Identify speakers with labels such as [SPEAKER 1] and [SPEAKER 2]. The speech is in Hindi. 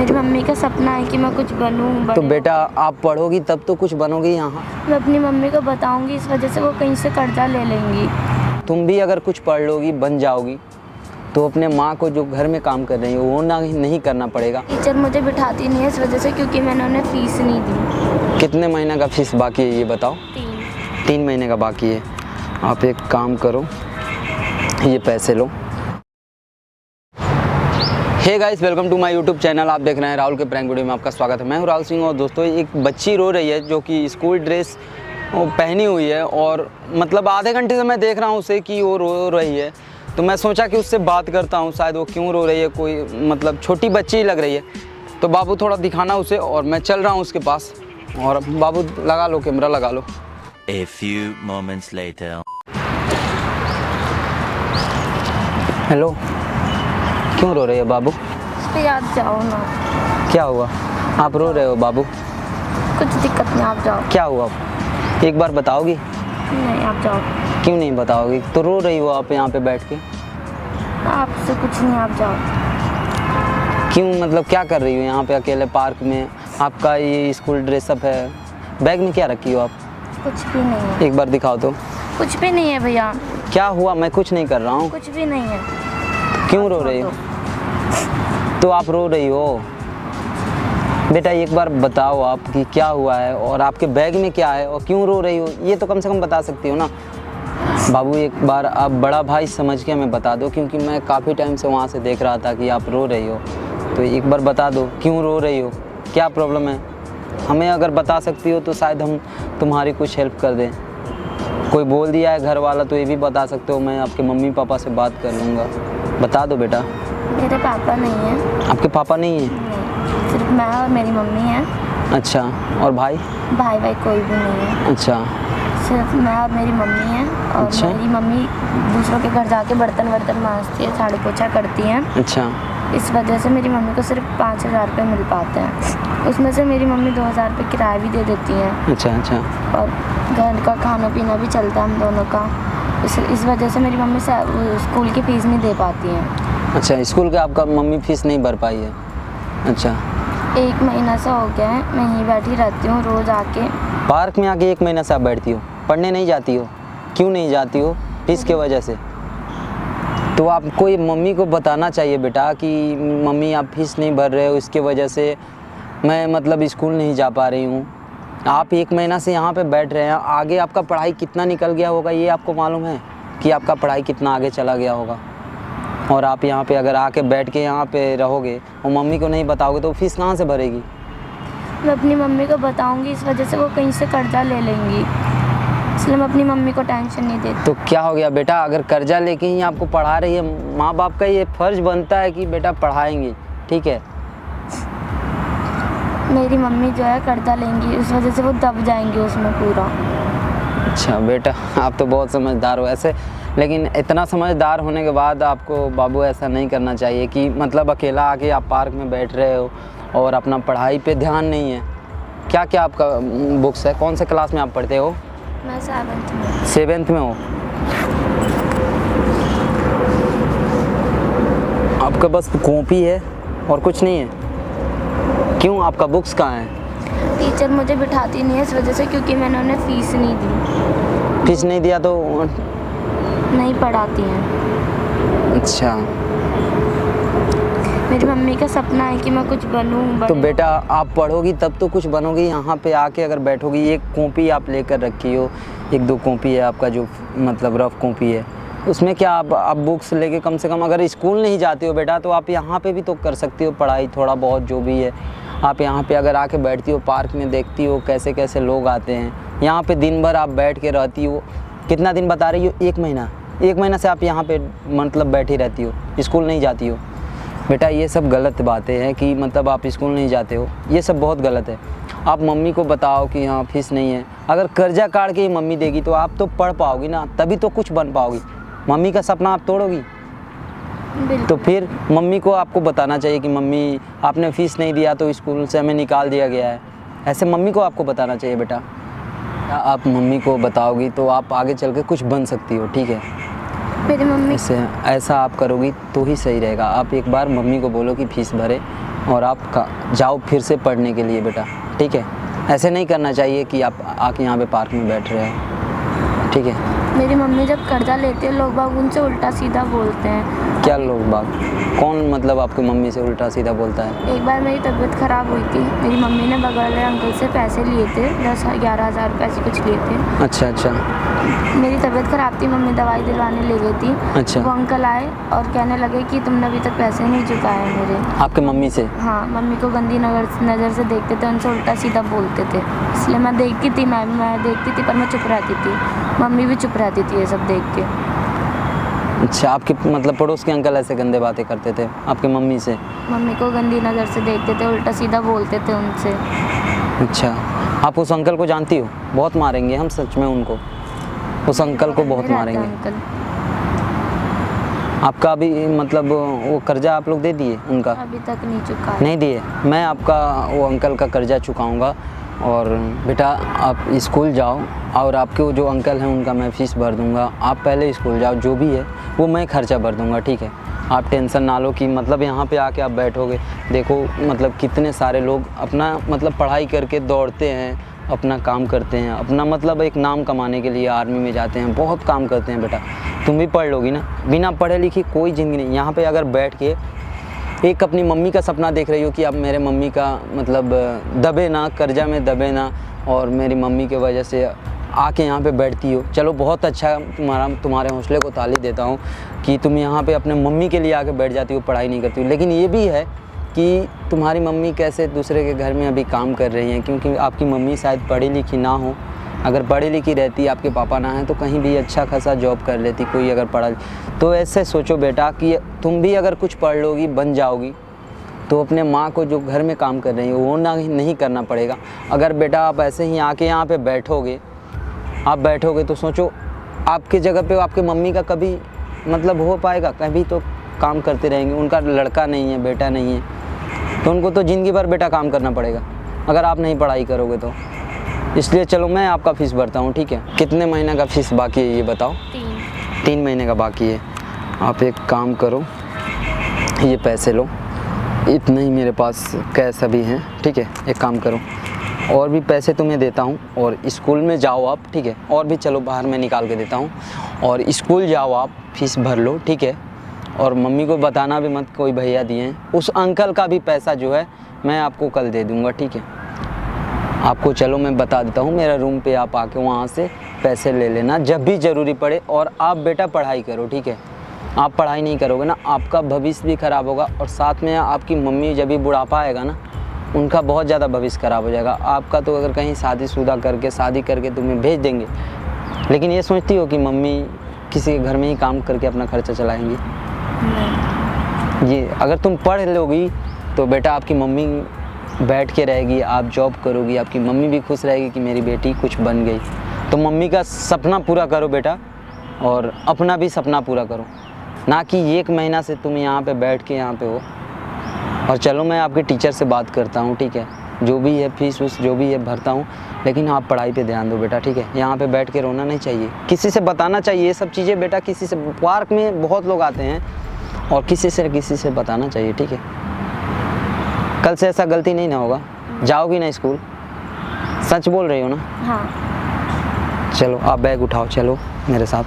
[SPEAKER 1] मेरी मम्मी का सपना है कि मैं कुछ बनूं।
[SPEAKER 2] तो बेटा आप पढ़ोगी तब तो कुछ बनोगी यहाँ।
[SPEAKER 1] मैं अपनी मम्मी को बताऊंगी, इस वजह से वो कहीं से कर्जा ले लेंगी।
[SPEAKER 2] तुम भी अगर कुछ पढ़ लोगी, बन जाओगी, तो अपने माँ को जो घर में काम कर रही है वो नहीं करना पड़ेगा।
[SPEAKER 1] टीचर मुझे बिठाती नहीं है इस वजह से, क्योंकि मैंने उन्हें फ़ीस नहीं दी।
[SPEAKER 2] कितने महीने का फीस बाकी है ये बताओ? 3 महीने का बाकी है। आप एक काम करो, ये पैसे लो। Hey guys, welcome to my YouTube channel. आप देख रहे हैं राहुल के प्रैंक वीडियो में आपका स्वागत है। मैं हूं राहुल सिंह। और दोस्तों, एक बच्ची रो रही है जो कि स्कूल ड्रेस पहनी हुई है, और मतलब आधे घंटे से मैं देख रहा हूं उसे कि वो रो रही है। तो मैं सोचा कि उससे बात करता हूं, शायद वो क्यों रो रही है, कोई मतलब छोटी बच्ची ही लग रही है। तो बाबू थोड़ा दिखाना उसे, और मैं चल रहा हूँ उसके पास। और बाबू लगा लो, कैमरा लगा लो।
[SPEAKER 3] A few moments later.
[SPEAKER 2] Hello, क्यों रो रही है बाबू?
[SPEAKER 1] उस पर आप जाओ ना।
[SPEAKER 2] क्या हुआ? आप रो रहे हो बाबू?
[SPEAKER 1] कुछ दिक्कत नहीं, आप जाओ।
[SPEAKER 2] क्या हुआ? एक बार बताओगी?
[SPEAKER 1] नहीं, आप जाओ।
[SPEAKER 2] क्यों नहीं बताओगी? तो रो रही हो आप यहाँ पे बैठ के।
[SPEAKER 1] आपसे कुछ नहीं, आप जाओ।
[SPEAKER 2] क्यों, मतलब क्या कर रही हो यहाँ पे अकेले पार्क में? आपका ये स्कूल ड्रेसअप है, बैग में क्या रखी हो आप?
[SPEAKER 1] कुछ भी नहीं है।
[SPEAKER 2] एक बार दिखाओ तो।
[SPEAKER 1] कुछ भी नहीं है भैया।
[SPEAKER 2] क्या हुआ? मैं कुछ नहीं कर रहा हूँ।
[SPEAKER 1] कुछ भी नहीं है।
[SPEAKER 2] क्यों रो रही हो? तो आप रो रही हो बेटा, एक बार बताओ आप कि क्या हुआ है, और आपके बैग में क्या है, और क्यों रो रही हो? ये तो कम से कम बता सकती हो ना बाबू। एक बार आप बड़ा भाई समझ के हमें बता दो, क्योंकि मैं काफ़ी टाइम से वहाँ से देख रहा था कि आप रो रही हो। तो एक बार बता दो क्यों रो रही हो, क्या प्रॉब्लम है। हमें अगर बता सकती हो तो शायद हम तुम्हारी कुछ हेल्प कर दें। कोई बोल दिया है घर वाला तो ये भी बता सकते हो, मैं आपके मम्मी पापा से बात कर लूँगा। बता दो बेटा।
[SPEAKER 1] मेरे पापा नहीं है।
[SPEAKER 2] आपके पापा नहीं हैं?
[SPEAKER 1] नहीं, सिर्फ मैं और मेरी मम्मी है।
[SPEAKER 2] अच्छा, और भाई?
[SPEAKER 1] भाई कोई भी नहीं है।
[SPEAKER 2] अच्छा,
[SPEAKER 1] सिर्फ मैं और मेरी मम्मी है। और
[SPEAKER 2] अच्छा।
[SPEAKER 1] मेरी मम्मी दूसरों के घर जाके बर्तन मांजती है, झाड़ू पोछा करती है।
[SPEAKER 2] अच्छा।
[SPEAKER 1] इस वजह से मेरी मम्मी को सिर्फ 5,000 रुपये मिल पाते हैं। उसमें से मेरी मम्मी 2,000 रुपये किराया भी दे देती हैं।
[SPEAKER 2] अच्छा अच्छा।
[SPEAKER 1] और घर का खाना पीना भी चलता है हम दोनों का। इस वजह से मेरी मम्मी स्कूल की फ़ीस नहीं दे पाती हैं।
[SPEAKER 2] अच्छा, स्कूल का आपका मम्मी फीस नहीं भर पाई है? अच्छा।
[SPEAKER 1] 1 महीना से हो गया है, मैं यहीं बैठी रहती हूँ रोज़ आके।
[SPEAKER 2] पार्क में आके 1 महीना से आप बैठती हो, पढ़ने नहीं जाती हो? क्यों नहीं जाती हो? फीस की वजह से। तो आपको ये मम्मी को बताना चाहिए बेटा कि मम्मी आप फीस नहीं भर रहे हो, इसके वजह से मैं मतलब स्कूल नहीं जा पा रही हूँ। आप 1 महीना से यहाँ पे बैठ रहे हैं, आगे आपका पढ़ाई कितना निकल गया होगा ये आपको मालूम है कि आपका पढ़ाई कितना आगे चला गया होगा? और आप यहाँ पे अगर आके बैठ के यहाँ पे रहोगे और मम्मी को नहीं बताओगे तो फीस कहाँ से भरेगी?
[SPEAKER 1] मैं अपनी मम्मी को बताऊँगी, इस वजह से वो कहीं से कर्जा ले लेंगी, इसलिए मैं अपनी मम्मी को टेंशन नहीं देती।
[SPEAKER 2] तो क्या हो गया बेटा, अगर कर्जा लेके ही आपको पढ़ा रही है, माँ बाप का ये फ़र्ज़ बनता है कि बेटा पढ़ाएंगे, ठीक है?
[SPEAKER 1] मेरी मम्मी जो है कर्जा लेंगी, उस वजह से वो दब जाएंगी उसमें पूरा।
[SPEAKER 2] अच्छा बेटा, आप तो बहुत समझदार हो ऐसे, लेकिन इतना समझदार होने के बाद आपको बाबू ऐसा नहीं करना चाहिए कि मतलब अकेला आके आप पार्क में बैठ रहे हो और अपना पढ़ाई पे ध्यान नहीं है। क्या क्या आपका बुक्स है? कौन से क्लास में आप पढ़ते हो?
[SPEAKER 1] मैं 7th में।
[SPEAKER 2] 7th में हो? आपका बस कॉपी है और कुछ नहीं है? क्यों, आपका बुक्स कहाँ है?
[SPEAKER 1] टीचर मुझे बिठाती नहीं है इस वजह से, क्योंकि मैंने उन्हें फ़ीस नहीं दी।
[SPEAKER 2] फीस नहीं दिया तो?
[SPEAKER 1] नहीं पढ़ाती हैं।
[SPEAKER 2] अच्छा।
[SPEAKER 1] मेरी मम्मी का सपना है कि मैं कुछ बनूं।
[SPEAKER 2] तो बेटा आप पढ़ोगी तब तो कुछ बनोगी। यहाँ पे आके अगर बैठोगी, एक कॉपी आप लेकर रखी हो, 1-2 कॉपी है आपका जो मतलब रफ कॉपी है, उसमें क्या आप बुक्स लेके कम से कम, अगर स्कूल नहीं जाती हो बेटा तो आप यहाँ पे भी तो कर सकती हो पढ़ाई, थोड़ा बहुत जो भी है। आप यहाँ पे अगर आके बैठती हो पार्क में, देखती हो कैसे कैसे लोग आते हैं, यहाँ पे दिन भर आप बैठ के रहती हो। कितना दिन बता रही हो? 1 महीना। 1 महीना से आप यहाँ पे मतलब बैठी रहती हो, स्कूल नहीं जाती हो। बेटा ये सब गलत बातें हैं कि मतलब आप स्कूल नहीं जाते हो, ये सब बहुत गलत है। आप मम्मी को बताओ कि हाँ फीस नहीं है। अगर कर्जा काट के मम्मी देगी तो आप तो पढ़ पाओगी ना, तभी तो कुछ बन पाओगी। मम्मी का सपना आप तोड़ोगी? तो फिर मम्मी को आपको बताना चाहिए कि मम्मी आपने फ़ीस नहीं दिया तो स्कूल से हमें निकाल दिया गया है। ऐसे मम्मी को आपको बताना चाहिए बेटा। आप मम्मी को बताओगी तो आप आगे चल के कुछ बन सकती हो, ठीक है?
[SPEAKER 1] मेरी मम्मी
[SPEAKER 2] ऐसा आप करोगी तो ही सही रहेगा। आप एक बार मम्मी को बोलो कि फ़ीस भरे, और आप जाओ फिर से पढ़ने के लिए बेटा, ठीक है। ऐसे नहीं करना चाहिए कि आप आके यहाँ पे पार्क में बैठ रहे हो, ठीक है।
[SPEAKER 1] मेरी मम्मी जब कर्जा लेते हैं लोग बाग उनसे उल्टा सीधा बोलते हैं।
[SPEAKER 2] क्या लोग बाग? कौन मतलब आपकी मम्मी से उल्टा सीधा बोलता है?
[SPEAKER 1] एक बार मेरी तबीयत ख़राब हुई थी, मेरी मम्मी ने बगल वाले अंकल से पैसे लिए थे, 10-11 हज़ार पैसे कुछ लिए थे।
[SPEAKER 2] अच्छा अच्छा।
[SPEAKER 1] मेरी तबीयत ख़राब थी, मम्मी दवाई दिलवाने ले गई थी।
[SPEAKER 2] अच्छा।
[SPEAKER 1] वो अंकल आए और कहने लगे कि तुमने अभी तक पैसे नहीं चुकाए मेरे।
[SPEAKER 2] आपके मम्मी से?
[SPEAKER 1] हाँ, मम्मी को गंदी नज़र से देखते थे, उनसे उल्टा सीधा बोलते थे। इसलिए मैं देखती थी, मैं देखती थी पर मैं चुप रहती थी। मम्मी भी चुप रहती थी ये सब देख के।
[SPEAKER 2] अच्छा, आपके मतलब पड़ोस के अंकल ऐसे गंदे बातें करते थे आपके मम्मी से?
[SPEAKER 1] मम्मी को गंदी नज़र से देखते थे, उल्टा सीधा बोलते थे उनसे।
[SPEAKER 2] अच्छा, आप उस अंकल को जानती हो? बहुत मारेंगे हम सच में उनको, उस अंकल को बहुत मारेंगे।
[SPEAKER 1] अंकल
[SPEAKER 2] आपका अभी मतलब वो कर्जा आप लोग दे दिए उनका?
[SPEAKER 1] अभी तक नहीं चुका।
[SPEAKER 2] नहीं दिए। मैं आपका वो अंकल का कर्जा चुकाऊंगा। और बेटा आप स्कूल जाओ और आपके वो जो अंकल हैं उनका मैं फ़ीस भर दूंगा। आप पहले स्कूल जाओ, जो भी है वो मैं खर्चा भर दूंगा, ठीक है। आप टेंशन ना लो कि मतलब यहाँ पे आके आप बैठोगे। देखो मतलब कितने सारे लोग अपना मतलब पढ़ाई करके दौड़ते हैं, अपना काम करते हैं, अपना मतलब एक नाम कमाने के लिए आर्मी में जाते हैं, बहुत काम करते हैं। बेटा तुम भी पढ़ लोगी ना, बिना पढ़े लिखे कोई ज़िंदगी नहीं। यहाँ पे अगर बैठ के एक अपनी मम्मी का सपना देख रही हो कि अब मेरे मम्मी का मतलब दबे ना, कर्जा में दबे ना, और मेरी मम्मी की वजह से आके यहाँ पे बैठती हो, चलो बहुत अच्छा, तुम्हारे हौसले को ताली देता हूँ कि तुम यहाँ पे अपने मम्मी के लिए आके बैठ जाती हो, पढ़ाई नहीं करती हो। लेकिन ये भी है कि तुम्हारी मम्मी कैसे दूसरे के घर में अभी काम कर रही हैं, क्योंकि आपकी मम्मी शायद पढ़ी लिखी ना हो। अगर पढ़ी लिखी रहती, आपके पापा ना हैं, तो कहीं भी अच्छा खासा जॉब कर लेती कोई, अगर पढ़ा। तो ऐसे सोचो बेटा कि तुम भी अगर कुछ पढ़ लोगी, बन जाओगी, तो अपने माँ को जो घर में काम कर रही है वो नहीं करना पड़ेगा। अगर बेटा आप ऐसे ही आके यहाँ पे बैठोगे तो सोचो आपकी जगह पे आपके मम्मी का कभी मतलब हो पाएगा? कभी तो काम करते रहेंगे। उनका लड़का नहीं है, बेटा नहीं है, तो उनको तो ज़िंदगी भर बेटा काम करना पड़ेगा अगर आप नहीं पढ़ाई करोगे तो। इसलिए चलो मैं आपका फ़ीस भरता हूँ, ठीक है। कितने महीने का फ़ीस बाकी है ये बताओ? 3 महीने का बाकी है। आप एक काम करो, ये पैसे लो, इतने ही मेरे पास कैश अभी हैं, ठीक है। एक काम करो, और भी पैसे तुम्हें देता हूँ, और स्कूल में जाओ आप, ठीक है। और भी चलो बाहर में निकाल के देता हूँ, और स्कूल जाओ आप, फ़ीस भर लो, ठीक है। और मम्मी को बताना भी मत कोई भैया दिए हैं। उस अंकल का भी पैसा जो है मैं आपको कल दे दूँगा, ठीक है। आपको चलो मैं बता देता हूँ, मेरा रूम पे आप आके वहाँ से पैसे ले लेना जब भी ज़रूरी पड़े। और आप बेटा पढ़ाई करो, ठीक है। आप पढ़ाई नहीं करोगे ना, आपका भविष्य भी ख़राब होगा, और साथ में आपकी मम्मी जब भी बुढ़ापा आएगा ना, उनका बहुत ज़्यादा भविष्य ख़राब हो जाएगा। आपका तो अगर कहीं शादी करके तुम्हें भेज देंगे, लेकिन ये सोचती हो कि मम्मी किसी के घर में ही काम करके अपना खर्चा चलाएंगी? ये अगर तुम पढ़ लोगी तो बेटा आपकी मम्मी बैठ के रहेगी, आप जॉब करोगी, आपकी मम्मी भी खुश रहेगी कि मेरी बेटी कुछ बन गई। तो मम्मी का सपना पूरा करो बेटा, और अपना भी सपना पूरा करो, ना कि 1 महीना से तुम यहाँ पे बैठ के यहाँ पे हो। और चलो मैं आपके टीचर से बात करता हूँ, ठीक है। जो भी है फ़ीस उस जो भी है भरता हूँ, लेकिन आप पढ़ाई पे ध्यान दो बेटा, ठीक है। यहाँ पे बैठ के रोना नहीं चाहिए, किसी से बताना चाहिए ये सब चीज़ें बेटा। किसी से, पार्क में बहुत लोग आते हैं, और किसी से बताना चाहिए, ठीक है। कल से ऐसा गलती नहीं ना होगा। जाओगी ना स्कूल? सच बोल रही हो ना?
[SPEAKER 1] हाँ।
[SPEAKER 2] चलो आप बैग उठाओ, चलो मेरे साथ।